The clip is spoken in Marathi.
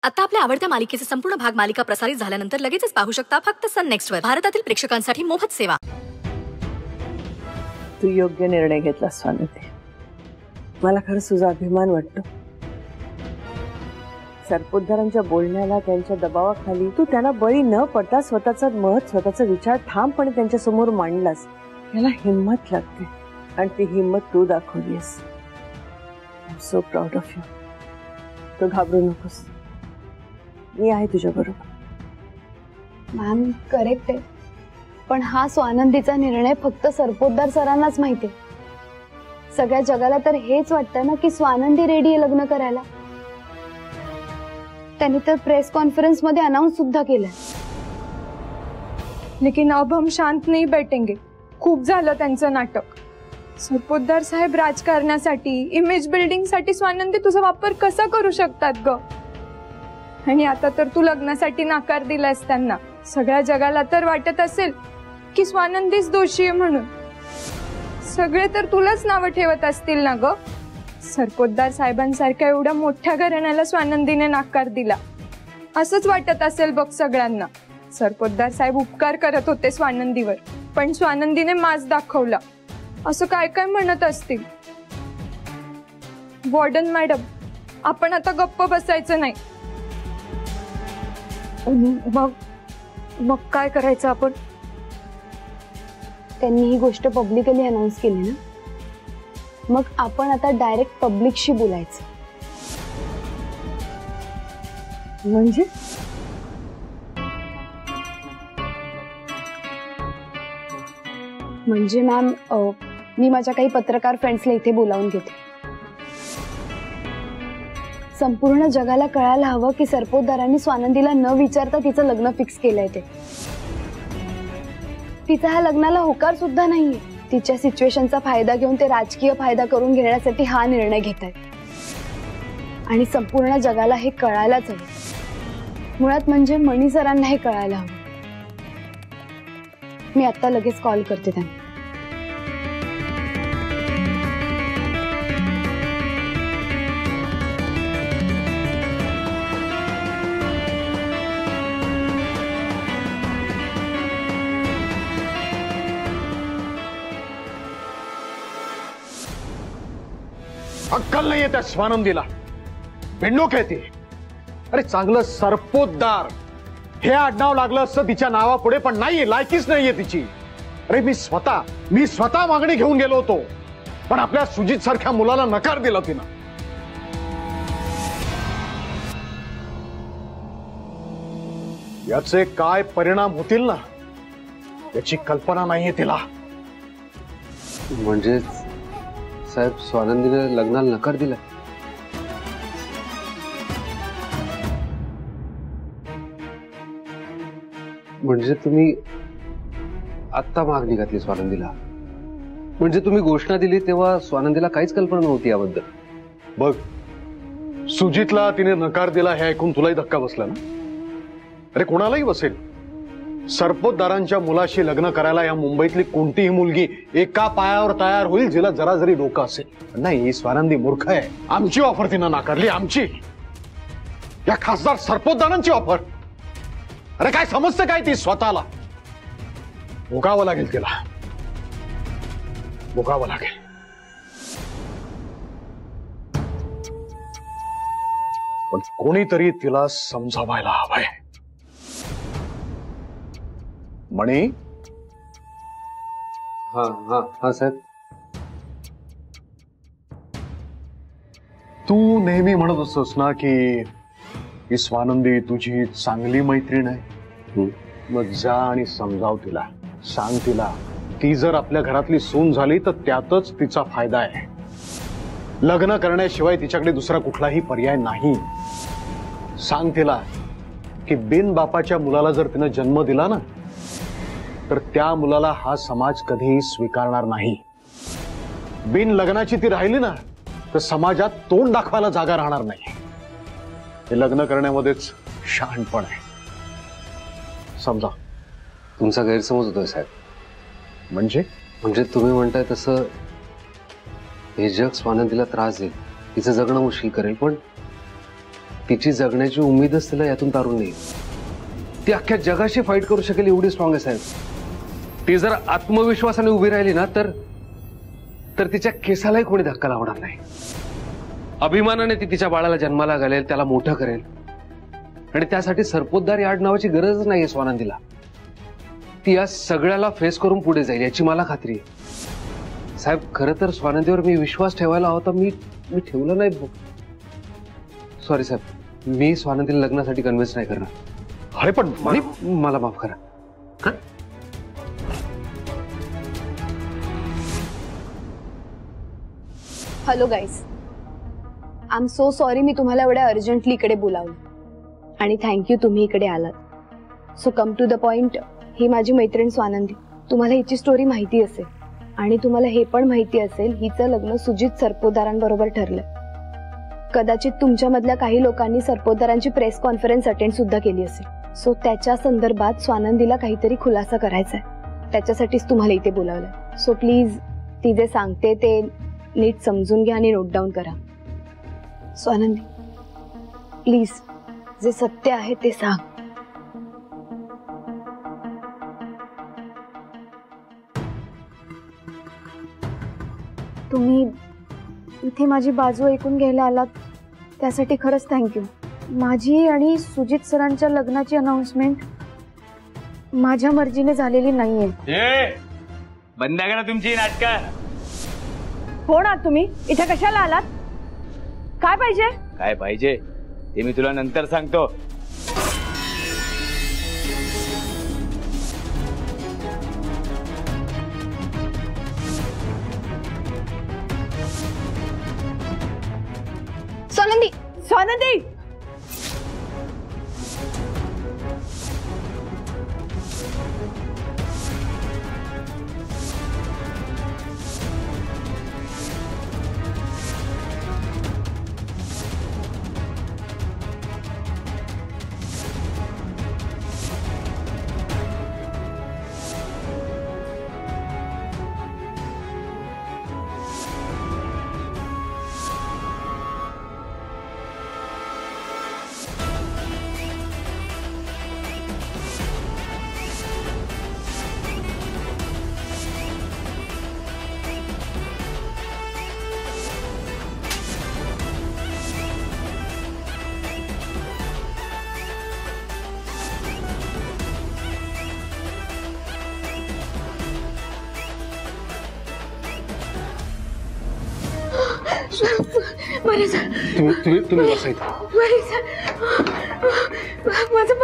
आता आपल्या आवडत्या मालिकेचे संपूर्ण भाग मालिका प्रसारित झाल्यानंतर लगेचच पाहू शकता फक्त सन नेक्स्ट वर. भारतातील प्रेक्षकांसाठी मोफत सेवा. तू योग्य निर्णय घेतला स्वानंदी. मला खरंच तुझा अभिमान वाटतो. सरपोतदारांच्या बोलण्याला, त्यांच्या दबावाखाली तू त्यांना बळी न पडता स्वतःचा मत, स्वतःचा विचार ठामपणे त्यांच्या समोर मांडलास. याला हिम्मत लागते आणि ती हिम्मत तू दाखवलीस. I am so proud of you. तू घाबरू नकोस, मी आहे तुझ्या बरोबर. मॅम करेक्ट आहे, पण हा स्वानंदीचा निर्णय फक्त सरपोतदार सरांनाच माहिती आहे. सगळ्या जगाला तर हेच वाटतं ना की स्वानंदी रेडी आहे लग्न करायला. त्यांनी तर प्रेस कॉन्फ्रेन्स मध्ये अनाउन्स सुद्धा केलं. लेकिन अब हम शांत नहीं बैठेंगे. खूप झालं त्यांचं नाटक. सरपोतदार साहेब राजकारणासाठी, इमेज बिल्डिंग साठी स्वानंदी तुझा वापर कसा करू शकतात ग? आणि आता तर तू लग्नासाठी नकार दिलास त्यांना. सगळ्या जगाला तर वाटत असेल की स्वानंदीच दोषी आहे म्हणून. सगळे तर तुलाच नाव ठेवत असतील ना ग. सरपोतदार साहेबांसारख्या एवढ्या मोठ्या घराण्याला स्वानंदीने नकार दिला असंच वाटत असेल बघ सगळ्यांना. सरपोतदार साहेब उपकार करत होते स्वानंदीवर, पण स्वानंदीने माज दाखवला असं काय काय म्हणत असतील. वॉर्डन मॅडम, आपण आता गप्प बसायचं नाही. मग काय करायचं आपण? त्यांनी ही गोष्ट पब्लिकली अनाउन्स केली ना, मग आपण आता डायरेक्ट पब्लिकशी बोलायचं. म्हणजे मॅम मी माझ्या काही पत्रकार फ्रेंड्सला इथे बोलावून घेते. संपूर्ण जगाला कळायला हवं की सरपोतदारांनी स्वानंदीला न विचारता तिचं लग्न फिक्स केलंय. तिचा ह्या लग्नाला होकार सुद्धा नाहीये. तिच्या सिच्युएशनचा फायदा घेऊन ते राजकीय फायदा करून घेण्यासाठी हा निर्णय घेत आहेत. आणि संपूर्ण जगाला हे कळायलाच हवं. मुळात म्हणजे मणी सरांना हे कळायला हवं. मी आता लगेच कॉल करते त्यांना. अक्कल नाहीये त्या स्वानंदीला. भिंडोक आहे ती. अरे चांगलं सरपोतदार हे आडनाव लागलं असतं तिच्या नावापुढे, पण नाहीये, लायकीच नाहीये तिची. अरे मी स्वतः मागणी घेऊन गेलो होतो, पण आपल्या सुजित सारख्या मुलाला नकार दिला तिनं. याचे काय परिणाम होतील ना याची कल्पना नाहीये तिला. म्हणजे साहेब स्वानंदीने लग्नाला नकार दिला? म्हणजे तुम्ही आत्ता मागणी घातली स्वानंदीला? म्हणजे तुम्ही घोषणा दिली तेव्हा स्वानंदीला काहीच कल्पना नव्हती याबद्दल? बघ, सुजितला तिने नकार दिला हे ऐकून तुलाही धक्का बसला ना? अरे कोणालाही बसेल. सरपोतदारांच्या मुलाशी लग्न करायला या मुंबईतली कोणतीही मुलगी एका पायावर तयार होईल जिला जरा जरी डोकं असेल. नाही, स्वानंदी मूर्ख आहे. आमची ऑफर तिनं नाकारली. आमची, या खासदार सरपोतदारांची ऑफर. अरे काय समजतं काय ती स्वतःला? भोगावं लागेल तिला, भोगावं लागेल. पण कोणीतरी तिला समजावायला हवंय. मणी? हा हा हा साहेब. तू नेहमी म्हणत असतोस ना की स्वानंदी तुझी चांगली मैत्रीण आहे. मग जा आणि समजाव तिला. सांग तिला ती जर आपल्या घरातली सून झाली तर त्यातच तिचा फायदा आहे. लग्न करण्याशिवाय तिच्याकडे दुसरा कुठलाही पर्याय नाही. सांग तिला की बिन बापाच्या मुलाला जर तिनं जन्म दिला ना तर त्या मुलाला हा समाज कधीही स्वीकारणार नाही. बिन लग्नाची ती राहिली ना तर समाजात तोंड दाखवायला जागा राहणार नाही. हे लग्न करण्यामध्येच शहाणपण आहे. समजा. तुमचा गैरसमज होतोय साहेब. म्हणजे तुम्ही म्हणताय तसं हे जग स्वानंदीला त्रास देईल, तिचं जगणं मुश्किल करेल, पण तिची जगण्याची उमेदच तिला यातून तारून नाही. ती अख्ख्या जगाशी फाईट करू शकेल एवढी स्ट्रॉंग आहे साहेब. ती जर आत्मविश्वासाने उभी राहिली ना तर तिच्या केसालाही कोणी धक्का लावणार नाही. अभिमानाने ती तिच्या बाळाला जन्माला घालेल, त्याला मोठं करेल. आणि त्यासाठी सरपोतदार या आडनावाची गरजच नाहीये स्वानंदीला. ती या सगळ्याला फेस करून पुढे जाईल याची मला खात्री आहे. साहेब खरं तर स्वानंदीवर मी विश्वास ठेवायला होता, मी ठेवला नाही. सॉरी साहेब, मी स्वानंदीला लग्नासाठी कन्व्हिन्स नाही करणार. अरे पण मला माफ करा. Hello guys, I am so sorry मी तुम्हाला एवढ्या अर्जंटली इकडे बोलावलं. आणि थँक्यू तुम्ही इकडे आलात. So come to the point, ही माझी मैत्रीण स्वानंदी. तुम्हाला हिची स्टोरी माहिती असेल आणि तुम्हाला हे पण माहिती असेल हिचं लग्न सुजित सरपोतदारांबरोबर ठरलंय. कदाचित तुमच्यामधल्या काही लोकांनी सरपोतदारांची प्रेस कॉन्फरन्स अटेंड सुद्धा केली असेल. सो त्याच्या संदर्भात स्वानंदीला काहीतरी खुलासा करायचा आहे. त्याच्यासाठीच तुम्हाला इथे बोलावलंय. सो प्लीज ती जे सांगते ते नीट समजून घ्या आणि नोट डाऊन करा. स्वानंदी प्लीज जे सत्य आहे ते सांग. तुम्ही इथे माझी बाजू ऐकून घ्यायला आलात त्यासाठी खरंच थँक्यू. माझी आणि सुजित सरांच्या लग्नाची अनाउन्समेंट माझ्या मर्जीने झालेली नाहीये. बंद करा तुमची नाटकं. कोण आहात तुम्ही? इथे कशाला आलात? काय पाहिजे? काय पाहिजे ते मी तुला नंतर सांगतो. स्वानंदी, स्वानंदी तुम्ही बसायचं. माझं